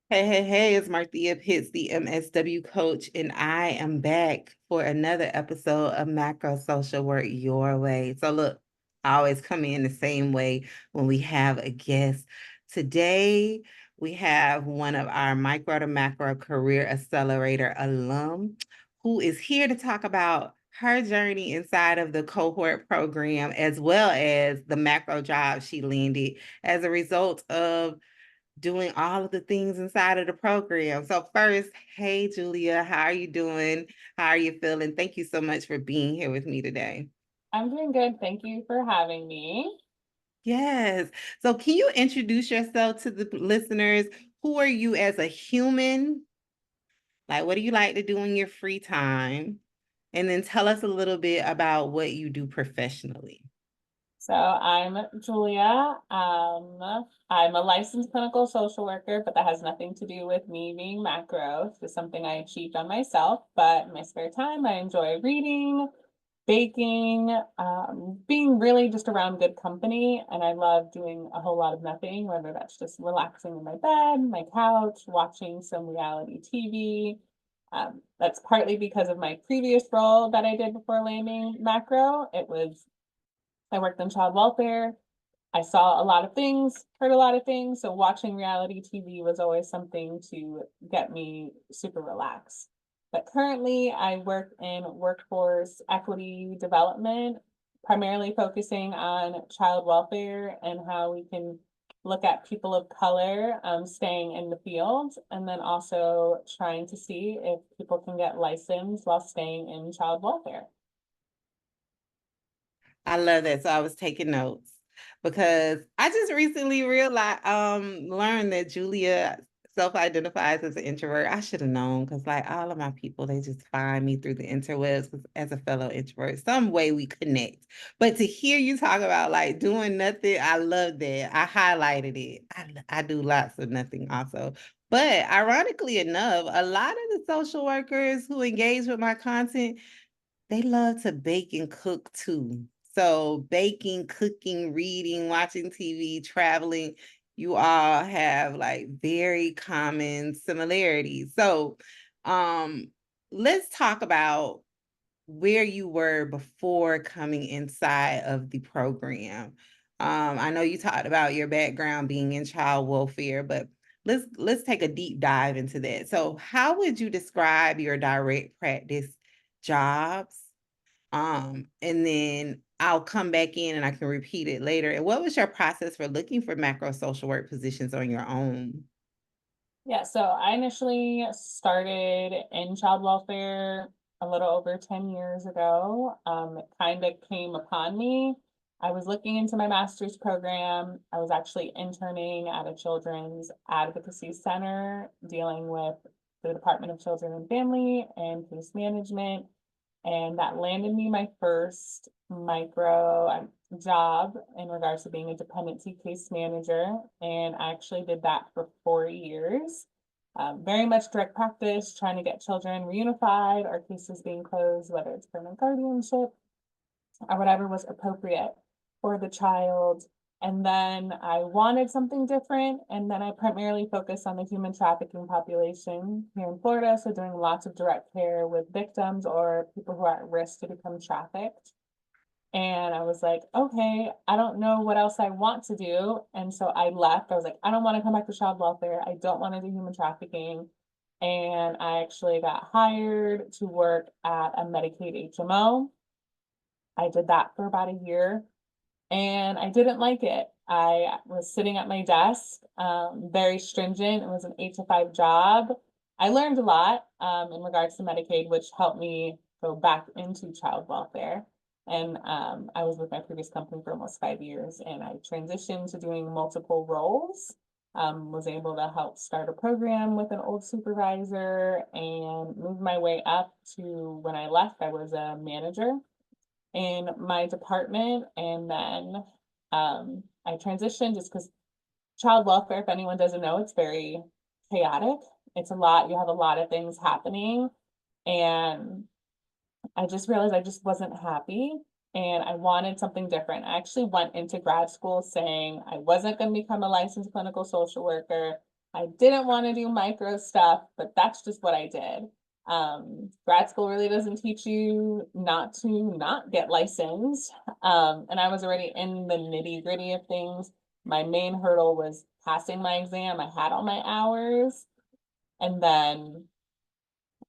Hey, it's Marthea Pitts, the MSW coach, and I am back for another episode of Macro Social Work Your Way. So, look, I always come in the same way when we have a guest. Today, we have one of our Micro to Macro Career Accelerator alum who is here to talk about her journey inside of the cohort program, as well as the macro job she landed as a result of doing all of the things inside of the program. So first, hey Julia, how are you doing? How are you feeling? Thank you so much for being here with me today. I'm doing good. Thank you for having me. Yes. So can you introduce yourself to the listeners? Who are you as a human? Like, what do you like to do in your free time? And then tell us a little bit about what you do professionally. So I'm Julia. I'm a licensed clinical social worker, but that has nothing to do with me being macro. It's just something I achieved on myself. But in my spare time, I enjoy reading, baking, being really just around good company. And I love doing a whole lot of nothing, whether that's just relaxing in my bed, my couch, watching some reality TV. That's partly because of my previous role that I did before landing macro. I worked in child welfare. I saw a lot of things, heard a lot of things. So watching reality TV was always something to get me super relaxed. But currently, I work in workforce equity development, primarily focusing on child welfare and how we can look at people of color staying in the field, and then also trying to see if people can get licensed while staying in child welfare. I love that. So I was taking notes because I just recently realized, learned that Julia self-identifies as an introvert. I should have known because like all of my people, they just find me through the interwebs as a fellow introvert. Some way we connect. But to hear you talk about like doing nothing, I love that. I highlighted it. I do lots of nothing also. But ironically enough, a lot of the social workers who engage with my content, they love to bake and cook too. So baking, cooking, reading, watching TV, traveling, you all have like very common similarities. So um let's talk about where you were before coming inside of the program. I know you talked about your background being in child welfare, but let's take a deep dive into that. So how would you describe your direct practice jobs? And then I'll come back in and I can repeat it later. And what was your process for looking for macro social work positions on your own? Yeah, so I initially started in child welfare a little over 10 years ago. It kind of came upon me. I was looking into my master's program. I was actually interning at a children's advocacy center dealing with the Department of Children and Family and case management. And that landed me my first micro job in regards to being a dependency case manager. And I actually did that for 4 years. Very much direct practice, trying to get children reunified or cases being closed, whether it's permanent guardianship or whatever was appropriate for the child. And then I wanted something different. And then I primarily focused on the human trafficking population here in Florida. So doing lots of direct care with victims or people who are at risk to become trafficked. And I was like, okay, I don't know what else I want to do. And so I left. I was like, I don't want to come back to child welfare. I don't want to do human trafficking. And I actually got hired to work at a Medicaid HMO. I did that for about a year and I didn't like it. I was sitting at my desk, very stringent. It was an 8 to 5 job. I learned a lot in regards to Medicaid, which helped me go back into child welfare. And I was with my previous company for almost 5 years, and I transitioned to doing multiple roles. Was able to help start a program with an old supervisor and move my way up to when I left, I was a manager in my department. And then I transitioned just because child welfare, if anyone doesn't know, it's very chaotic. It's a lot, you have a lot of things happening. And I just realized I just wasn't happy and I wanted something different. I actually went into grad school saying I wasn't going to become a licensed clinical social worker. I didn't want to do micro stuff, but that's just what I did. Grad school really doesn't teach you not to not get licensed. And I was already in the nitty gritty of things. My main hurdle was passing my exam. I had all my hours. And then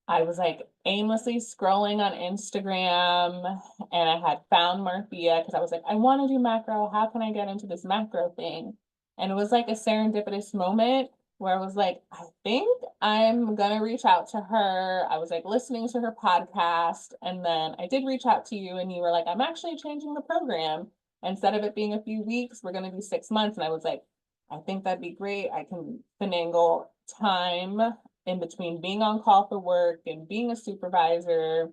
I was like aimlessly scrolling on Instagram and I had found Marthea because I was like, I want to do macro. How can I get into this macro thing? And it was like a serendipitous moment where I was like, I think I'm gonna reach out to her. I was like listening to her podcast, and then I did reach out to you, and you were like, I'm actually changing the program. Instead of it being a few weeks, we're gonna do 6 months. And I was like, I think that'd be great. I can finagle time in between being on call for work and being a supervisor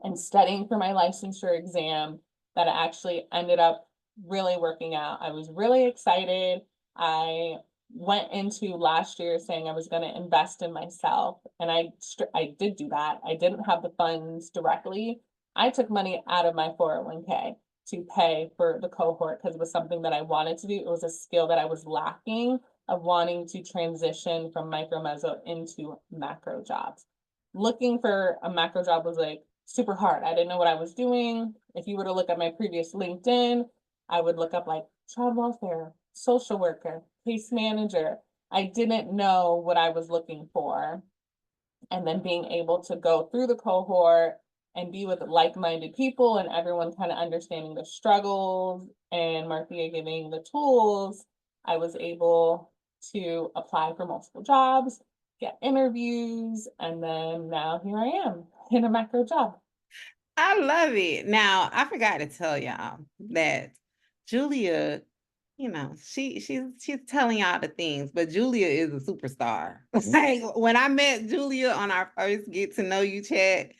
and studying for my licensure exam that it actually ended up really working out. I was really excited. I went into last year saying I was going to invest in myself, and I did do that. I didn't have the funds directly. I took money out of my 401k to pay for the cohort because it was something that I wanted to do. It was a skill that I was lacking of wanting to transition from micro meso into macro jobs. Looking for a macro job was like super hard. I didn't know what I was doing. If you were to look at my previous LinkedIn, I would look up like child welfare, social worker, case manager. I didn't know what I was looking for. And then being able to go through the cohort and be with like-minded people and everyone kind of understanding the struggles and Marthea giving the tools, I was able to apply for multiple jobs, get interviews, and then now here I am in a macro job. I love it. Now, I forgot to tell y'all that Julia, she's telling y'all the things, but Julia is a superstar. Like when I met Julia on our first get to know you chat,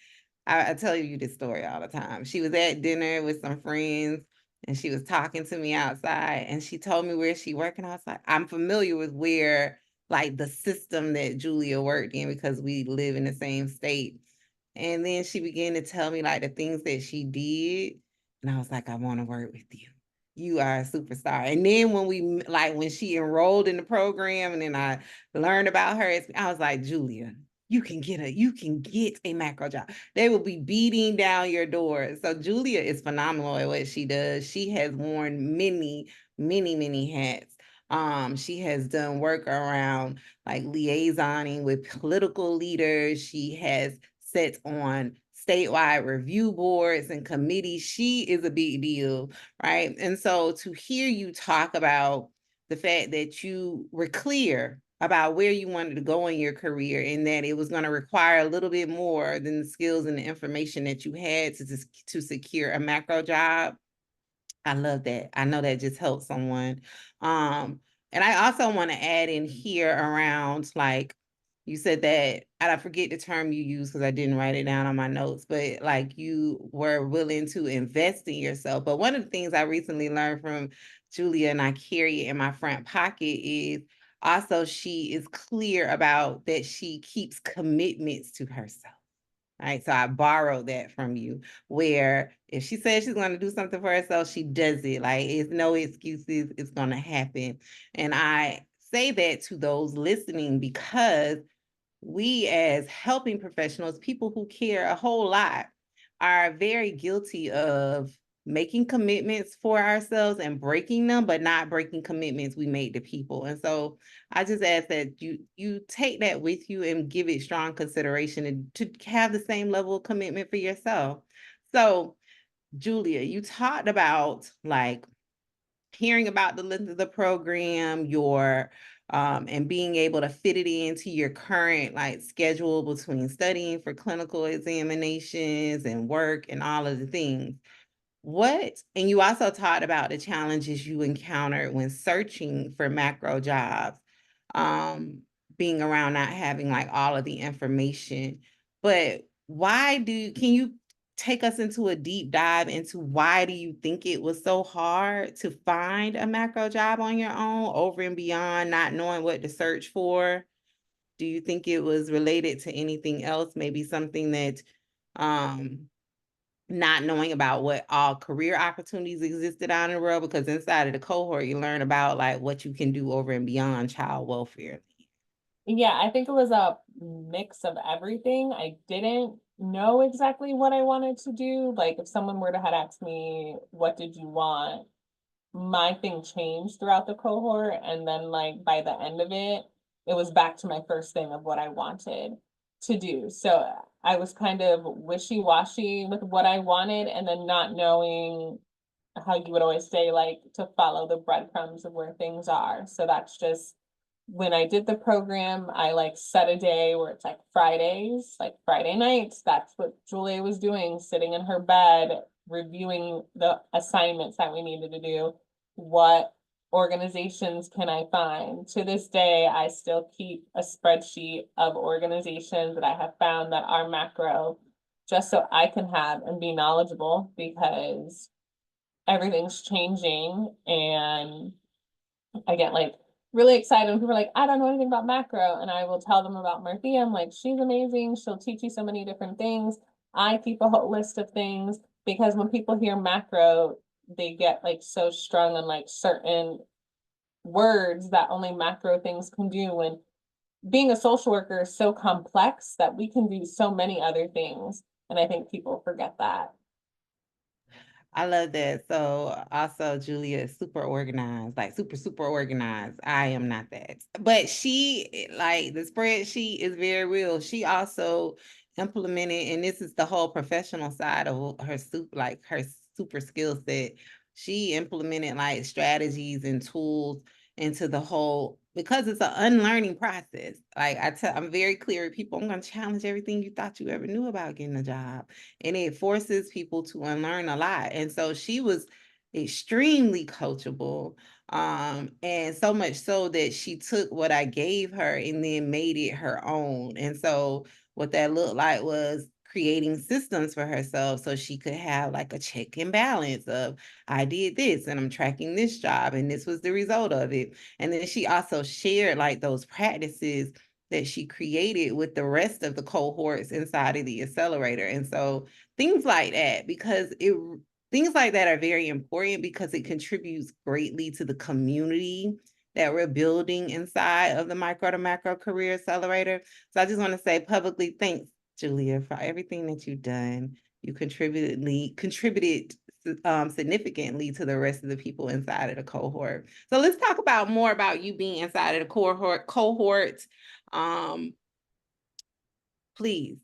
I tell you this story all the time. She was at dinner with some friends and she was talking to me outside and she told me where she worked. And I was like, I'm familiar with where like the system that Julia worked in because we live in the same state. And then she began to tell me like the things that she did. And I was like, I want to work with you. You are a superstar. And then when she enrolled in the program and then I learned about her, I was like, Julia, you can get a macro job. They will be beating down your door. So Julia is phenomenal at what she does. She has worn many, many, many hats. She has done work around like liaisoning with political leaders. She has sat on statewide review boards and committees. She is a big deal, right? And so to hear you talk about the fact that you were clear about where you wanted to go in your career and that it was going to require a little bit more than the skills and the information that you had to secure a macro job. I love that. I know that just helps someone. And I also want to add in here around like you said that, and I forget the term you used because I didn't write it down on my notes, but like you were willing to invest in yourself. But one of the things I recently learned from Julia, and I carry it in my front pocket, is also she is clear about that she keeps commitments to herself. Right. So I borrowed that from you, where if she says she's going to do something for herself, she does it. Like it's no excuses. It's going to happen. And I say that to those listening because we as helping professionals, people who care a whole lot, are very guilty of making commitments for ourselves and breaking them, but not breaking commitments we made to people. And so I just ask that you take that with you and give it strong consideration and to have the same level of commitment for yourself. So Julia, you talked about like hearing about the length of the program, your and being able to fit it into your current like schedule between studying for clinical examinations and work and all of the things. And you also talked about the challenges you encountered when searching for macro jobs, um, being around not having like all of the information. But can you take us into a deep dive into why do you think it was so hard to find a macro job on your own over and beyond not knowing what to search for? Do you think it was related to anything else? Maybe something that um not knowing about what all career opportunities existed out in the world, because inside of the cohort, you learn about like what you can do over and beyond child welfare. Yeah, I think it was a mix of everything. I didn't know exactly what I wanted to do. Like if someone were to had asked me, what did you want? My thing changed throughout the cohort. And then like by the end of it, it was back to my first thing of what I wanted to do. So I was kind of wishy-washy with what I wanted and then not knowing how you would always say, like, to follow the breadcrumbs of where things are. So that's just when I did the program, I like set a day where it's like Fridays, like Friday nights. That's what Julia was doing, sitting in her bed, reviewing the assignments that we needed to do. What organizations can I find? To this day, I still keep a spreadsheet of organizations that I have found that are macro, just so I can have and be knowledgeable because everything's changing and I get like really excited when people are like, I don't know anything about macro. And I will tell them about Marthea. I'm like, she's amazing. She'll teach you so many different things. I keep a whole list of things because when people hear macro, they get like so strung on like certain words that only macro things can do. And being a social worker is so complex that we can do so many other things. And I think people forget that. I love that. So also Julia is super organized, like super, super organized. I am not that. But she like the spreadsheet is very real. She also implemented, and this is the whole professional side of her like her super skill set. She implemented like strategies and tools into the whole because it's an unlearning process. Like I'm very clear with people, I'm gonna challenge everything you thought you ever knew about getting a job, and it forces people to unlearn a lot. And so she was extremely coachable, and so much so that she took what I gave her and then made it her own. And so what that looked like was creating systems for herself so she could have like a check and balance of I did this and I'm tracking this job and this was the result of it. And then she also shared like those practices that she created with the rest of the cohorts inside of the accelerator. And so things like that, because it things like that are very important because it contributes greatly to the community that we're building inside of the micro to macro career accelerator. So I just want to say publicly thanks, Julia, for everything that you've done. You contributed significantly to the rest of the people inside of the cohort. So let's talk about more about you being inside of the cohort. Um, please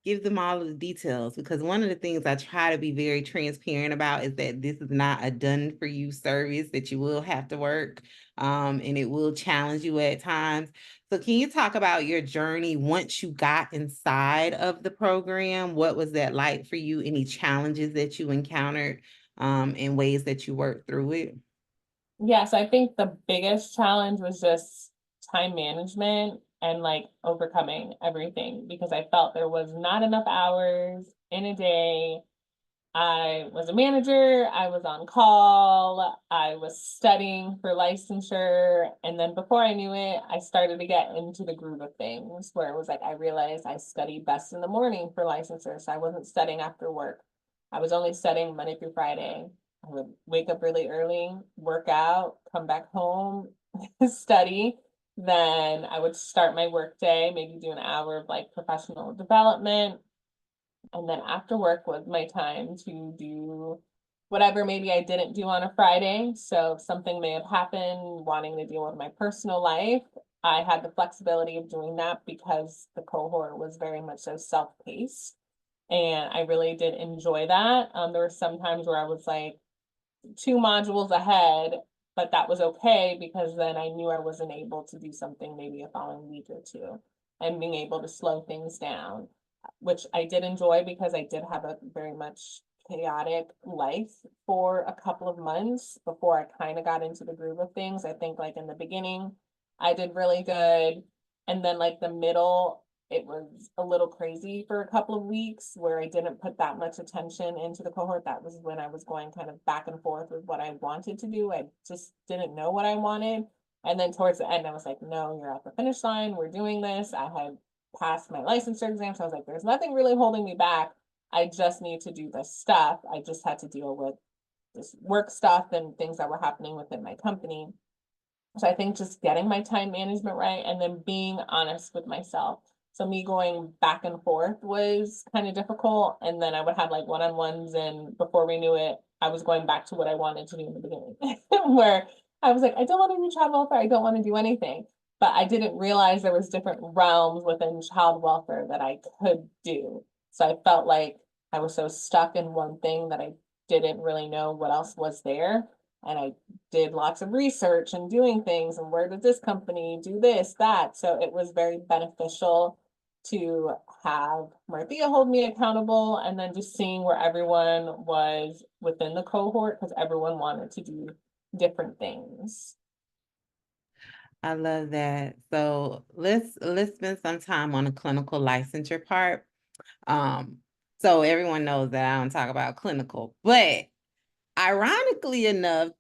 give them all of the details, because one of the things I try to be very transparent about is that this is not a done for you service, that you will have to work, and it will challenge you at times. So can you talk about your journey once you got inside of the program? What was that like for you? Any challenges that you encountered, and ways that you worked through it? Yes, I think the biggest challenge was just time management and like overcoming everything because I felt there was not enough hours in a day. I was a manager, I was on call, I was studying for licensure. And then before I knew it, I started to get into the groove of things where it was like I realized I studied best in the morning for licensure. So I wasn't studying after work. I was only studying Monday through Friday. I would wake up really early, work out, come back home, study. Then I would start my work day, maybe do an hour of like professional development, and then after work was my time to do whatever maybe I didn't do on a Friday. So if something may have happened, wanting to deal with my personal life, I had the flexibility of doing that because the cohort was very much so self-paced. And I really did enjoy that. There were some times where I was like 2 modules ahead, but that was okay because then I knew I wasn't able to do something maybe a following week or two and being able to slow things down, which I did enjoy because I did have a very much chaotic life for a couple of months before I kind of got into the groove of things. I think like in the beginning, I did really good. And then like the middle, it was a little crazy for a couple of weeks where I didn't put that much attention into the cohort. That was when I was going kind of back and forth with what I wanted to do. I just didn't know what I wanted. And then towards the end, I was like, no, you're at the finish line. We're doing this. I had passed my licensure exam. So I was like, there's nothing really holding me back. I just need to do this stuff. I just had to deal with this work stuff and things that were happening within my company. So I think just getting my time management right and then being honest with myself. So me going back and forth was kind of difficult. And then I would have like one-on-ones, and before we knew it, I was going back to what I wanted to do in the beginning, where I was like, I don't want to do child welfare, I don't want to do anything. But I didn't realize there was different realms within child welfare that I could do. So I felt like I was so stuck in one thing that I didn't really know what else was there. And I did lots of research and doing things, and where did this company do this, that. So it was very beneficial to have Marthea hold me accountable, and then just seeing where everyone was within the cohort, because everyone wanted to do different things. I love that. So let's spend some time on the clinical licensure part. Um, so everyone knows that I don't talk about clinical, but ironically enough,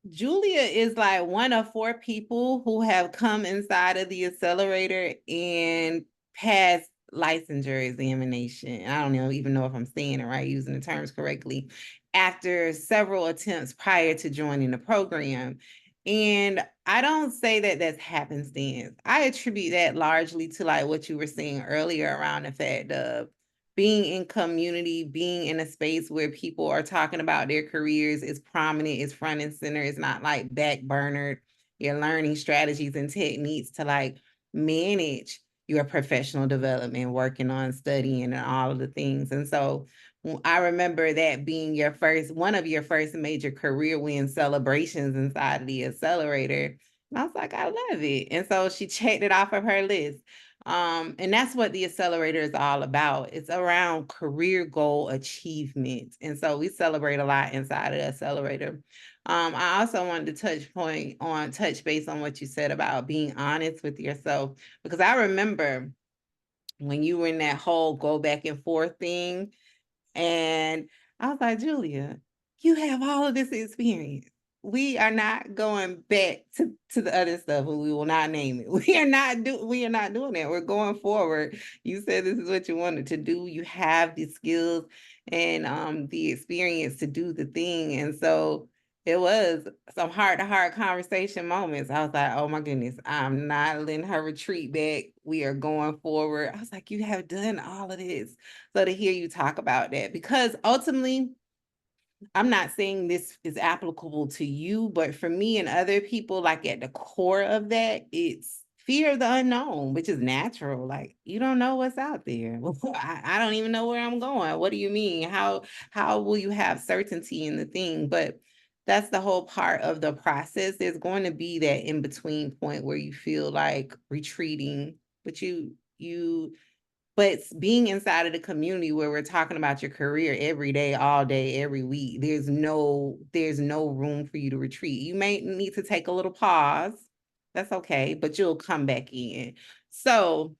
Julia is like one of 4 people who have come inside of the accelerator and passed licensure examination. I don't even know if I'm saying it right, using the terms correctly, after several attempts prior to joining the program. And I don't say that that's happenstance. I attribute that largely to like what you were saying earlier around the fact of being in community, being in a space where people are talking about their careers is prominent, is front and center, it's not like back burnered. You're learning strategies and techniques to like manage your professional development, working on studying and all of the things. And so I remember that being one of your first major career win celebrations inside of the accelerator. And I was like, I love it. And so she checked it off of her list. And that's what the accelerator is all about. It's around career goal achievement. And so we celebrate a lot inside of the accelerator. I also wanted to touch base on what you said about being honest with yourself, because I remember when you were in that whole go back and forth thing, and I was like, Julia, you have all of this experience. We are not going back to the other stuff, and we will not name it. We are not doing that. We're going forward. You said this is what you wanted to do. You have the skills and the experience to do the thing. And so it was some heart-to-heart conversation moments. I was like, oh my goodness, I'm not letting her retreat back. We are going forward. I was like, you have done all of this. So to hear you talk about that, because ultimately, I'm not saying this is applicable to you, but for me and other people, like at the core of that, it's fear of the unknown, which is natural. Like you don't know what's out there. I don't even know where I'm going. What do you mean? How will you have certainty in the thing? But that's the whole part of the process. There's going to be that in between point where you feel like retreating, but but being inside of the community where we're talking about your career every day, all day, every week, there's no room for you to retreat. You may need to take a little pause. That's okay, but you'll come back in. So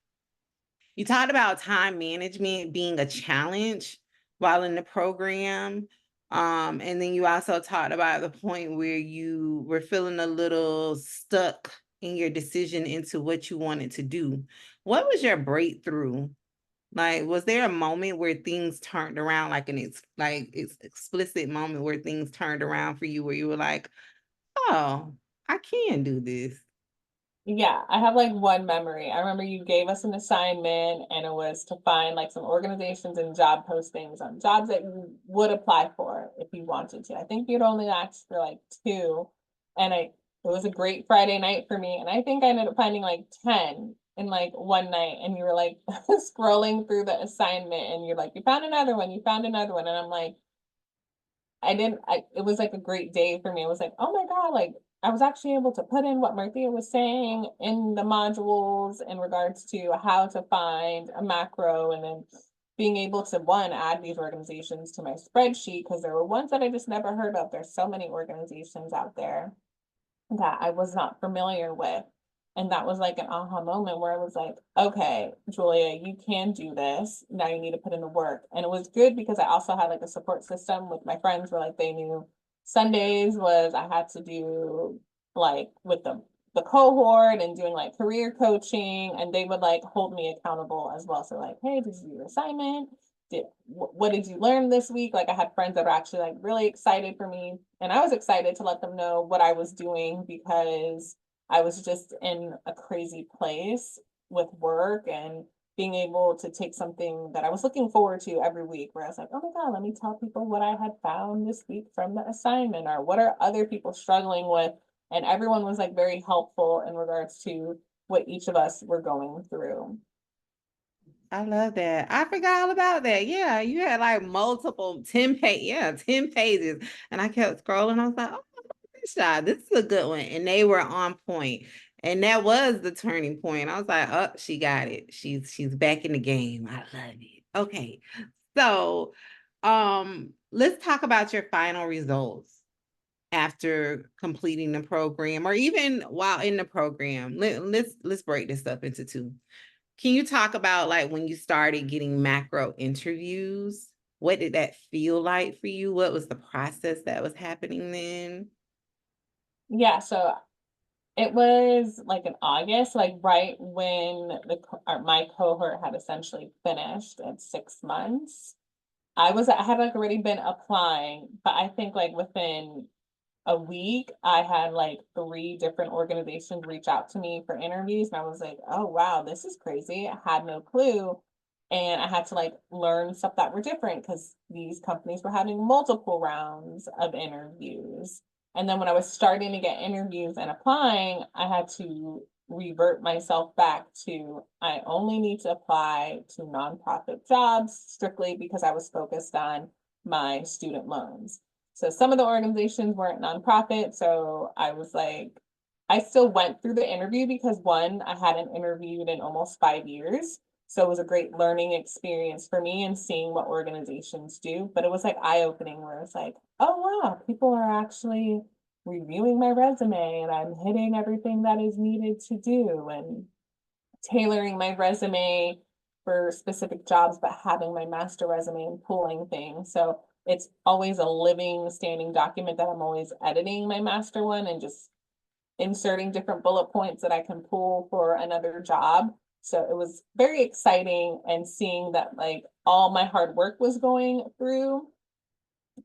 you talked about time management being a challenge while in the program. And then you also talked about the point where you were feeling a little stuck in your decision into what you wanted to do. What was your breakthrough? Like, was there a moment where things turned around, like it's explicit moment where things turned around for you, where you were like, "Oh, I can do this." Yeah, I have like one memory. I remember you gave us an assignment, and it was to find like some organizations and job postings on jobs that you would apply for if you wanted to. I think you'd only asked for like 2. And it was a great Friday night for me. And I think I ended up finding like 10 in like one night. And you were like scrolling through the assignment, and you're like, you found another one, you found another one. And I'm like, it was like a great day for me. It was like, oh my God, like I was actually able to put in what Marthea was saying in the modules in regards to how to find a macro, and then being able to add these organizations to my spreadsheet, because there were ones that I just never heard of. There's so many organizations out there that I was not familiar with. And that was like an aha moment where I was like, okay, Julia, you can do this. Now you need to put in the work. And it was good because I also had like a support system with my friends, where like they knew Sundays was I had to do like with the cohort and doing like career coaching, and they would like hold me accountable as well. So like, hey, did you do your assignment? What did you learn this week? Like I had friends that were actually like really excited for me, and I was excited to let them know what I was doing, because I was just in a crazy place with work and being able to take something that I was looking forward to every week, where I was like, oh my God, let me tell people what I had found this week from the assignment, or what are other people struggling with. And everyone was like very helpful in regards to what each of us were going through. I love that. I forgot all about that. Yeah, you had like multiple 10 pages. And I kept scrolling. I was like, oh, this shot, this is a good one. And they were on point. And that was the turning point. I was like, oh, she got it. She's back in the game. I love it. Okay. So let's talk about your final results after completing the program, or even while in the program. Let's break this up into two. Can you talk about like when you started getting macro interviews? What did that feel like for you? What was the process that was happening then? Yeah, so it was like in August, like right when my cohort had essentially finished at 6 months. I had like already been applying, but I think like within a week, I had like three different organizations reach out to me for interviews, and I was like, oh wow, this is crazy. I had no clue. And I had to like learn stuff that were different because these companies were having multiple rounds of interviews. And then when I was starting to get interviews and applying, I had to revert myself back to I only need to apply to nonprofit jobs strictly because I was focused on my student loans. So some of the organizations weren't nonprofit. So I was like, I still went through the interview because one, I hadn't interviewed in almost 5 years. So it was a great learning experience for me and seeing what organizations do. But it was like eye-opening where it's like, oh wow, people are actually reviewing my resume and I'm hitting everything that is needed to do and tailoring my resume for specific jobs, but having my master resume and pulling things. So it's always a living, standing document that I'm always editing my master one and just inserting different bullet points that I can pull for another job. So it was very exciting and seeing that like all my hard work was going through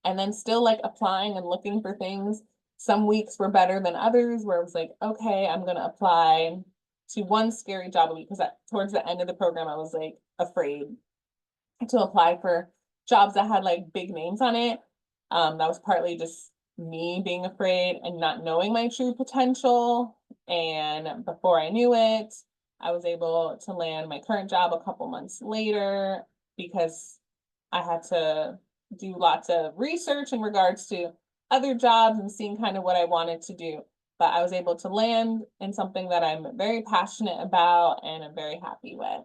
and then still like applying and looking for things. Some weeks were better than others where it was like, okay, I'm going to apply to one scary job a week because towards the end of the program, I was like afraid to apply for jobs that had like big names on it. That was partly just me being afraid and not knowing my true potential. And before I knew it, I was able to land my current job a couple months later because I had to do lots of research in regards to other jobs and seeing kind of what I wanted to do. But I was able to land in something that I'm very passionate about and I'm very happy with.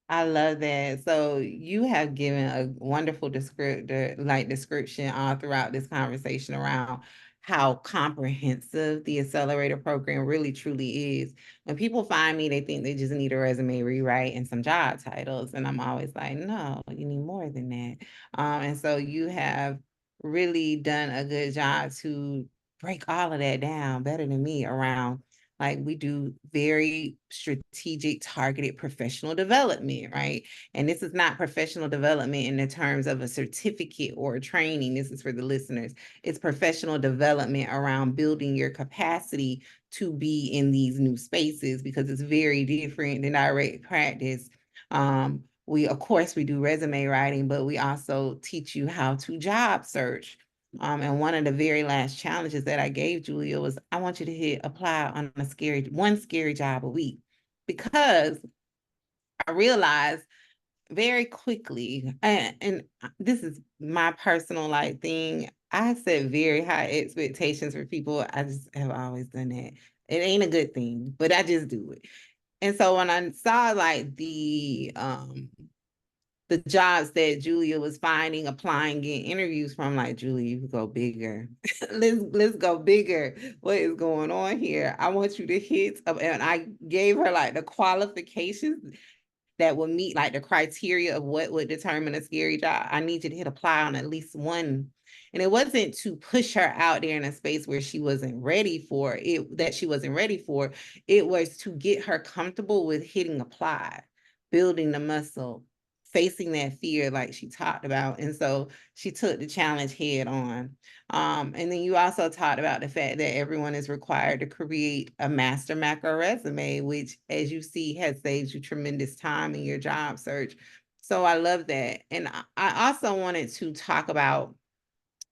I love that. So you have given a wonderful description all throughout this conversation around how comprehensive the accelerator program really truly is. When people find me, they think they just need a resume rewrite and some job titles. And I'm always like, no, you need more than that. And so you have really done a good job to break all of that down better than me around, like, we do very strategic, targeted professional development, right? And this is not professional development in the terms of a certificate or a training. This is for the listeners. It's professional development around building your capacity to be in these new spaces because it's very different than direct practice. Of course, we do resume writing, but we also teach you how to job search. And one of the very last challenges that I gave Julia was, I want you to hit apply on one scary job a week, because I realized very quickly, and this is my personal like thing, I set very high expectations for people. I just have always done that. It ain't a good thing, but I just do it. And so when I saw like the jobs that Julia was finding, applying, getting interviews from, like, Julia, you go bigger. let's go bigger. What is going on here? I want you to hit up, and I gave her like the qualifications that will meet like the criteria of what would determine a scary job. I need you to hit apply on at least one. And it wasn't to push her out there in a space where she wasn't ready for it, that she wasn't ready for. It was to get her comfortable with hitting apply, building the muscle, facing that fear like she talked about. And so she took the challenge head on. And then you also talked about the fact that everyone is required to create a master macro resume, which, as you see, has saved you tremendous time in your job search. So I love that. And I also wanted to talk about,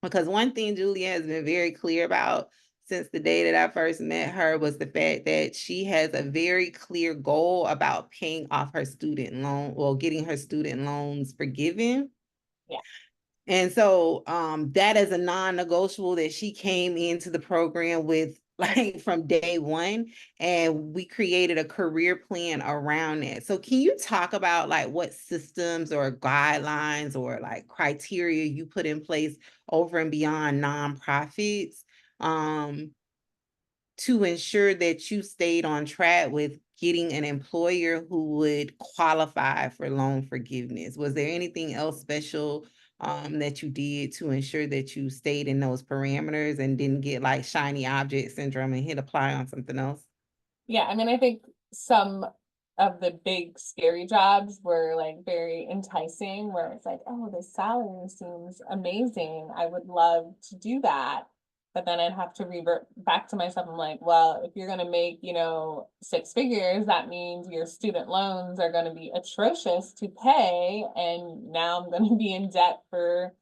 because one thing Julia has been very clear about since the day that I first met her was the fact that she has a very clear goal about paying off her student loan, or getting her student loans forgiven. Yeah. And so that is a non-negotiable that she came into the program with, like, from day one, and we created a career plan around it. So can you talk about like what systems or guidelines or like criteria you put in place over and beyond nonprofits to ensure that you stayed on track with getting an employer who would qualify for loan forgiveness? Was there anything else special that you did to ensure that you stayed in those parameters and didn't get like shiny object syndrome and hit apply on something else? Yeah, I mean, I think some of the big scary jobs were like very enticing, where it's like, oh, the salary seems amazing. I would love to do that. But then I'd have to revert back to myself. I'm like, well, if you're going to make, six figures, that means your student loans are going to be atrocious to pay. And now I'm going to be in debt for,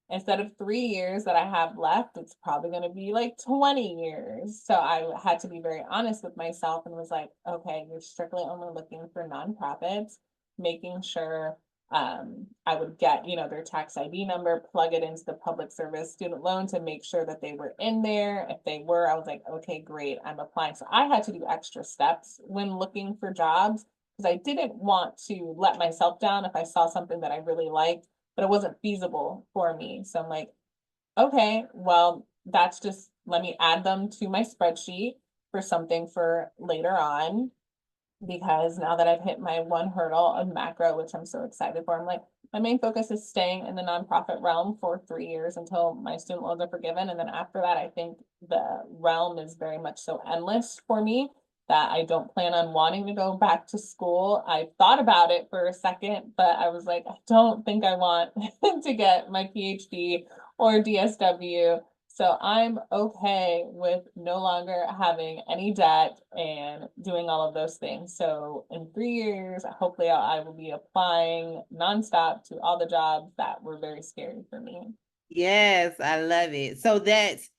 instead of 3 years that I have left, it's probably going to be like 20 years. So I had to be very honest with myself and was like, okay, you're strictly only looking for nonprofits, making sure I would get, their tax ID number, plug it into the public service student loan to make sure that they were in there. If they were, I was like, okay, great, I'm applying. So I had to do extra steps when looking for jobs because I didn't want to let myself down if I saw something that I really liked but it wasn't feasible for me. So I'm like, okay, well, that's just, let me add them to my spreadsheet for something for later on. Because now that I've hit my one hurdle of macro, which I'm so excited for, I'm like, my main focus is staying in the nonprofit realm for 3 years until my student loans are forgiven. And then after that, I think the realm is very much so endless for me that I don't plan on wanting to go back to school. I thought about it for a second, but I was like, I don't think I want to get my PhD or DSW. So I'm okay with no longer having any debt and doing all of those things. So in 3 years, hopefully I will be applying nonstop to all the jobs that were very scary for me. Yes, I love it. So that's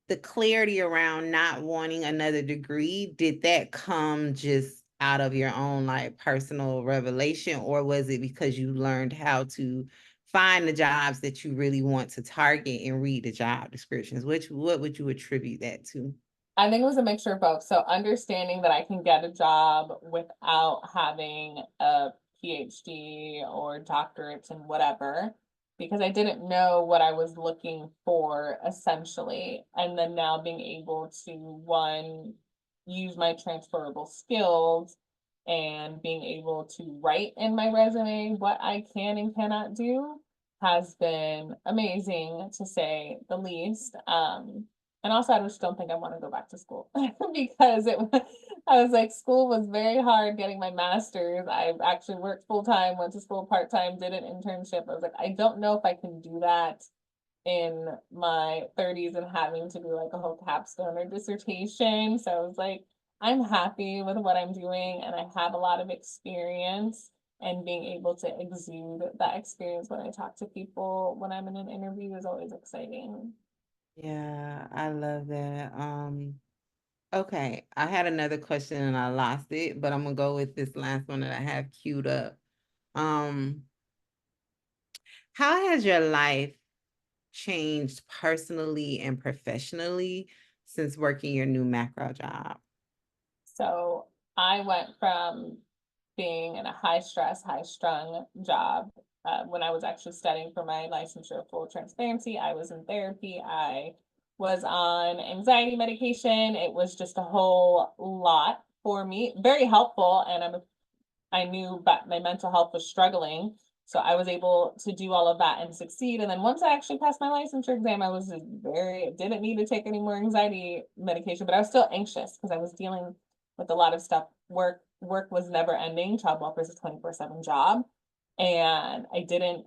the clarity around not wanting another degree. Did that come just out of your own like personal revelation, or was it because you learned how to find the jobs that you really want to target and read the job descriptions? What would you attribute that to? I think it was a mixture of both. So understanding that I can get a job without having a PhD or doctorates and whatever, because I didn't know what I was looking for essentially. And then now being able to, one, use my transferable skills and being able to write in my resume what I can and cannot do has been amazing to say the least. And also, I just don't think I want to go back to school because I was like, school was very hard getting my master's. I actually worked full time, went to school part time, did an internship. I was like, I don't know if I can do that in my 30s and having to do like a whole capstone or dissertation. So I was like, I'm happy with what I'm doing and I have a lot of experience and being able to exude that experience when I talk to people when I'm in an interview is always exciting. Yeah, I love that. Okay, I had another question and I lost it, but I'm gonna go with this last one that I have queued up. Um, how has your life changed personally and professionally since working your new macro job? So I went from being in a high stress, high strung job. When I was actually studying for my licensure, full transparency, I was in therapy. I was on anxiety medication. It was just a whole lot for me. Very helpful, and I knew but my mental health was struggling. So I was able to do all of that and succeed. And then once I actually passed my licensure exam, I was didn't need to take any more anxiety medication, but I was still anxious because I was dealing with a lot of stuff. Work was never ending. Child welfare is a 24/7 job. and I didn't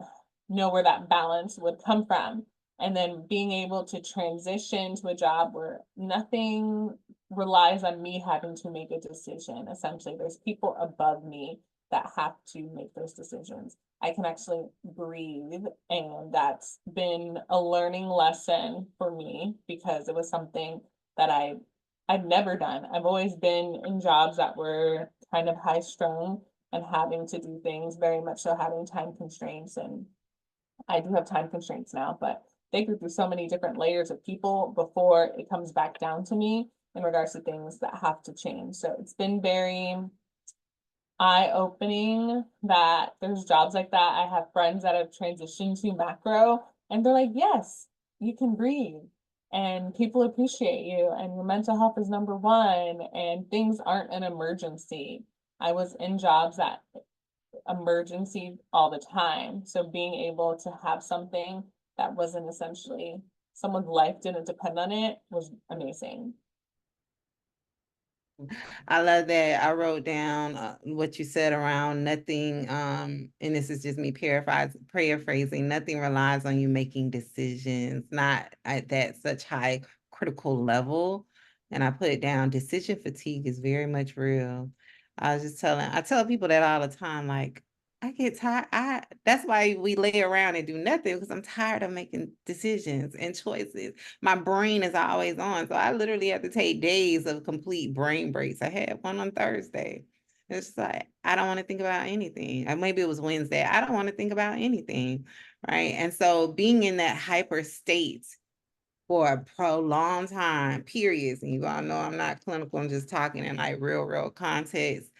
know where that balance would come from. And then being able to transition to a job where nothing relies on me having to make a decision. Essentially, there's people above me that have to make those decisions. I can actually breathe, and that's been a learning lesson for me because it was something that I've never done. I've always been in jobs that were kind of high strung and having to do things, very much so having time constraints. And I do have time constraints now, but they go through so many different layers of people before it comes back down to me in regards to things that have to change. So it's been very eye-opening that there's jobs like that. I have friends that have transitioned to macro, and they're like, yes, you can breathe and people appreciate you and your mental health is number one and things aren't an emergency. I was in jobs that emergency all the time. So being able to have something that wasn't essentially someone's life didn't depend on it was amazing. I love that. I wrote down what you said around nothing, and this is just me paraphrasing, nothing relies on you making decisions, not at that such high critical level. And I put it down, decision fatigue is very much real. I tell people that all the time, like, I get tired. That's why we lay around and do nothing because I'm tired of making decisions and choices. My brain is always on. So I literally have to take days of complete brain breaks. I had one on Thursday. It's like, I don't want to think about anything. Or maybe it was Wednesday. I don't want to think about anything. Right. And so being in that hyper state for a prolonged time, periods, and you all know I'm not clinical, I'm just talking in like real context,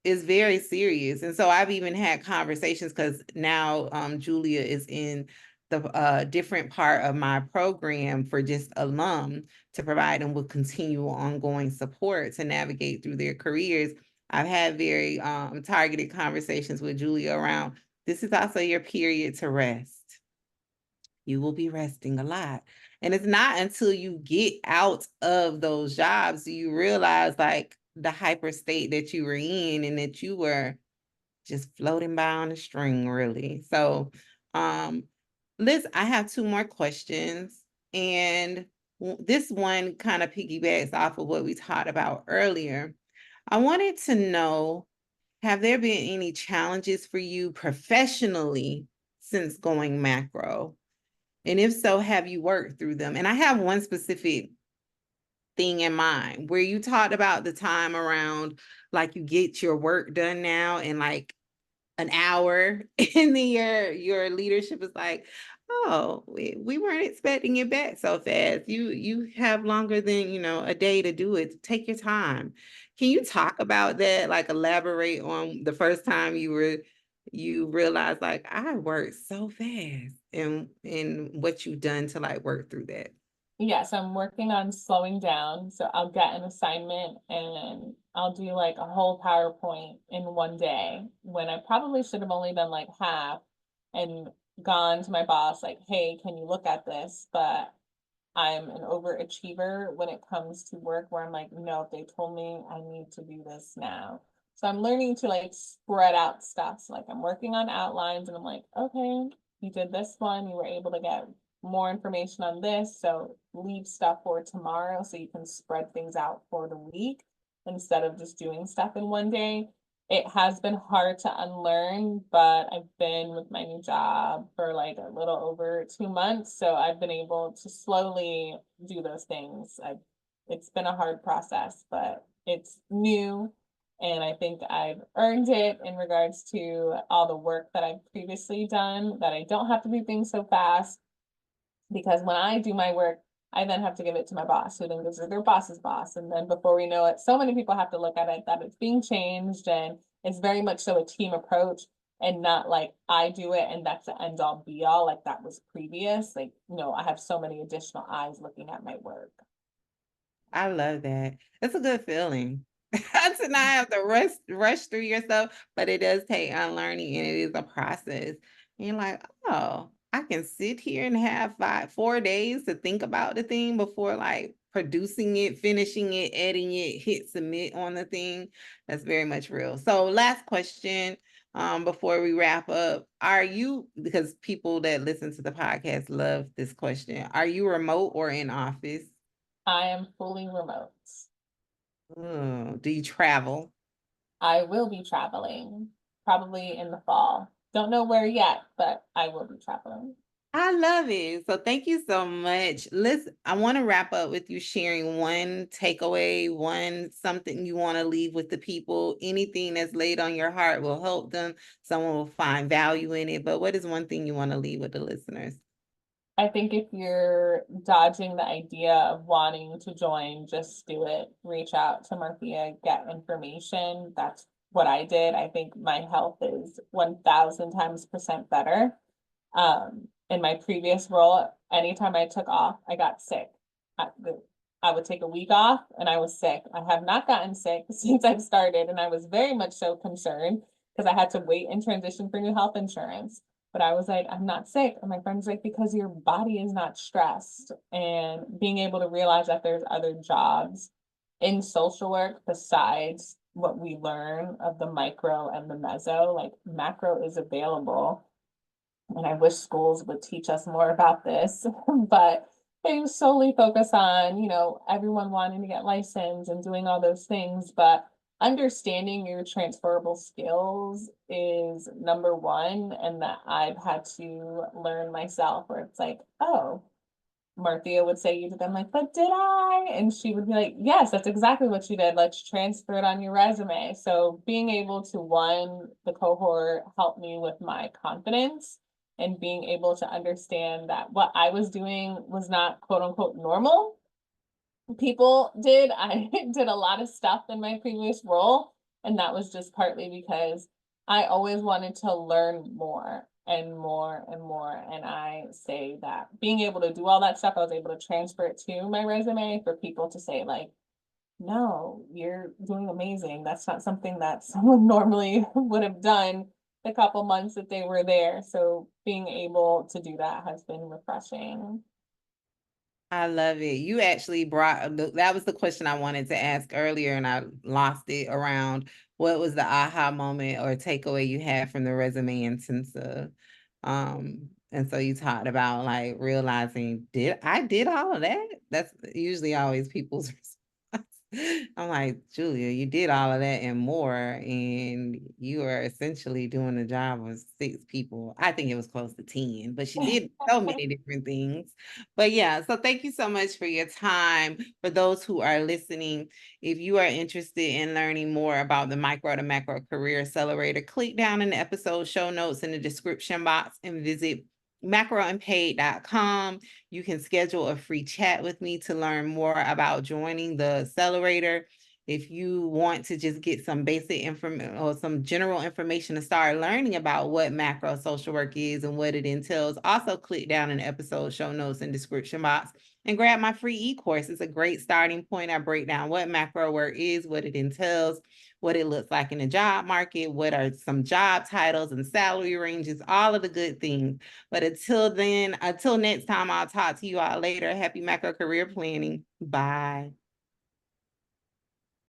is very serious. And so I've even had conversations because now Julia is in the different part of my program for just alum to provide them with continual ongoing support to navigate through their careers. I've had very targeted conversations with Julia around this is also your period to rest. You will be resting a lot. And it's not until you get out of those jobs do you realize like the hyper state that you were in and that you were just floating by on a string, really. So, Liz, I have two more questions. And this one kind of piggybacks off of what we talked about earlier. I wanted to know, have there been any challenges for you professionally since going macro? And if so, have you worked through them? And I have one specific thing in mind where you talked about the time around like you get your work done now in like an hour and then your leadership is like, oh, we weren't expecting it back so fast. You have longer than, a day to do it. Take your time. Can you talk about that? Like elaborate on the first time you realized like I worked so fast and what you've done to like work through that. Yes, I'm working on slowing down. So I'll get an assignment and I'll do like a whole PowerPoint in one day when I probably should have only done like half and gone to my boss like, hey, can you look at this? But I'm an overachiever when it comes to work where I'm like, no, if they told me I need to do this now. So I'm learning to like spread out stuff. So like I'm working on outlines and I'm like, okay, you did this one, you were able to get more information on this. So leave stuff for tomorrow so you can spread things out for the week instead of just doing stuff in one day. It has been hard to unlearn, but I've been with my new job for like a little over 2 months. So I've been able to slowly do those things. It's been a hard process, but it's new. And I think I've earned it in regards to all the work that I've previously done, that I don't have to do things so fast. Because when I do my work, I then have to give it to my boss, who then gives it to their boss's boss. And then before we know it, so many people have to look at it that it's being changed. And it's very much so a team approach and not like I do it and that's the end all be all, like that was previous. Like, no, I have so many additional eyes looking at my work. I love that. It's a good feeling to not have to rush through yourself, but it does take unlearning and it is a process. And you're like, oh, I can sit here and have 4 days to think about the thing before like producing it, finishing it, editing it, hit submit on the thing. That's very much real. So last question. before we wrap up. Are you, because people that listen to the podcast love this question, are you remote or in office? I am fully remote. Oh, do you travel? I will be traveling probably in the fall. Don't know where yet, but I will be traveling. I love it. So thank you so much. I want to wrap up with you sharing one takeaway, one something you want to leave with the people. Anything that's laid on your heart will help them. Someone will find value in it. But what is one thing you want to leave with the listeners? I think if you're dodging the idea of wanting to join, just do it. Reach out to Marthea, get information. That's what I did. I think my health is 1000 times percent better. In my previous role, anytime I took off, I got sick. I, I would take a week off and I was sick. I have not gotten sick since I've started, and I was very much so concerned because I had to wait and transition for new health insurance. But I was like, I'm not sick. And my friend's like, because your body is not stressed. And being able to realize that there's other jobs in social work besides what we learn of the micro and the meso, like macro is available. And I wish schools would teach us more about this, but they solely focus on, everyone wanting to get licensed and doing all those things. But understanding your transferable skills is number one, and that I've had to learn myself, where it's like, oh, Marthea would say you did. I'm like, but did I? And she would be like, yes, that's exactly what you did. Let's transfer it on your resume. So being able to, one, the cohort helped me with my confidence and being able to understand that what I was doing was not quote unquote normal. People did. I did a lot of stuff in my previous role, and that was just partly because I always wanted to learn more and more and more. And I say that being able to do all that stuff, I was able to transfer it to my resume for people to say, like, no, you're doing amazing. That's not something that someone normally would have done the couple months that they were there. So being able to do that has been refreshing. I love it. You actually brought that was the question I wanted to ask earlier, and I lost it around what was the aha moment or takeaway you had from the resume intensive. And so you talked about like realizing, did all of that? That's usually always people's response. I'm like, Julia, you did all of that and more, and you are essentially doing the job of 6 people. I think it was close to 10, but she did so many different things. But yeah, so thank you so much for your time. For those who are listening, if you are interested in learning more about the Micro to Macro Career Accelerator, click down in the episode show notes in the description box and visit macroandpaid.com. You can schedule a free chat with me to learn more about joining the accelerator. If you want to just get some basic information or some general information to start learning about what macro social work is and what it entails, also click down in the episode show notes and description box and grab my free e-course. It's a great starting point. I break down what macro work is, what it entails, what it looks like in the job market, what are some job titles and salary ranges, all of the good things. But until then, until next time, I'll talk to you all later. Happy macro career planning. Bye.